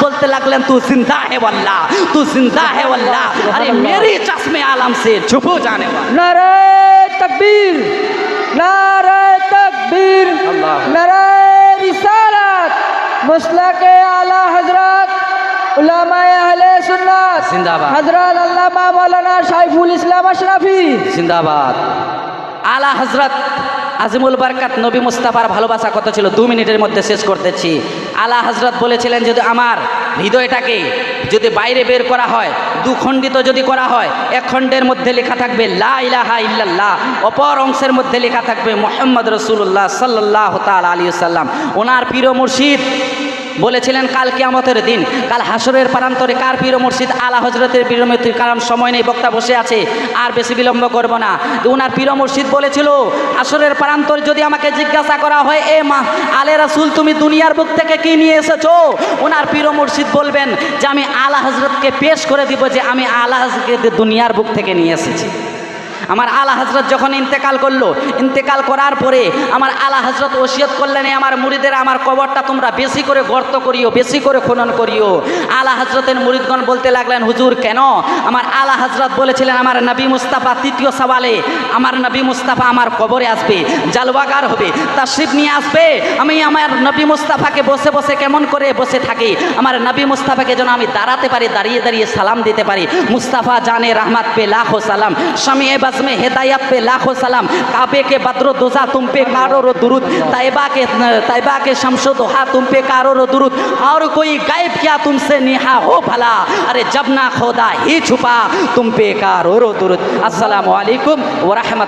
बोलते लगलन तू जिंदा है वल्लाह, तू जिंदा है वल्लाह, अरे मेरी चश्मे आलम से छुप जाने वाला। नारे तकबीर, नारे तकबीर, नारे रिसालत, मुस्लिम आला हजरत उलमाए अहले सुन्नत जिंदाबाद। हजरत अल्लामा मौलाना शाइफुल इस्लाम अशरफी जिंदाबाद। आला हजरत আজিমুল বারকাত নবী মুস্তাফার ভালোবাসা কত ছিল 2 মিনিটের মধ্যে শেষ করতেছি। আলা হজরত বলেছিলেন যদি আমার হৃদয়টাকে যদি বাইরে বের করা হয়, দুখণ্ডিত যদি করা হয়, এক খণ্ডের মধ্যে লেখা থাকবে লা ইলাহা ইল্লাল্লাহ, অপর অংশের মধ্যে লেখা থাকবে মুহাম্মদ রাসূলুল্লাহ সাল্লাল্লাহু তাআলা আলাইহি ওয়াসাল্লাম। ওনার পীর মুর্শিদ বলেছিলেন কাল কিয়ামতের দিন, কাল হাসরের প্রান্তরে কার পীর মুর্শিদ? আলা হজরতের পীর মুর্শিদ। কারণ সময় নেই, বক্তা বসে আছে, আর বেশি বিলম্ব করব না। ওনার পীর মুর্শিদ বলেছিল হাসরের প্রান্তরে যদি আমাকে জিজ্ঞাসা করা হয়, এ মা আলে রাসূল তুমি দুনিয়ার বুক থেকে কি নিয়ে এসেছো? ওনার পীর মুর্শিদ বলবেন যে আমি আলা হজরতকে পেশ করে দিব যে আমি আলা হজরতকে দুনিয়ার বুক থেকে নিয়ে এসেছি। আমার আলা হজরত যখন ইন্তেকাল করলো, ইন্তেকাল করার পরে আমার আলা হজরত ওসিয়ত করলেন আমার মুরিদের আমার কবরটা তোমরা বেশি করে গর্ত করিও, বেশি করে খনন করিও। আলা হজরতের মুরিদগণ বলতে লাগলেন হুজুর কেন? আমার আলা হজরত বলেছিলেন আমার নবী মুস্তাফা তৃতীয় সওয়ালে আমার নবী মুস্তাফা আমার কবরে আসবে, জালওয়াগার হবে, তাশরিফ নিয়ে আসবে। আমি আমার নবী মুস্তাফাকে বসে বসে কেমন করে বসে থাকি, আমার নবী মুস্তাফাকে যেন আমি দাঁড়াতে পারি, দাঁড়িয়ে দাঁড়িয়ে সালাম দিতে পারি। মুস্তাফা জানে रहमत पे लाखों सलाम, शमी बज़ में हिदायत पे लाखों सलाम, काबे के बद्र दोजा तुम पे कारो दुरूद, तैबा के शम्सो दोहा तुम पे कारो दुरूद, और कोई गायब क्या तुमसे निहा हो भला, अरे जब ना खुदा ही छुपा तुम पे कारो दुरूद। अस्सलामु अलैकुम व रहमत।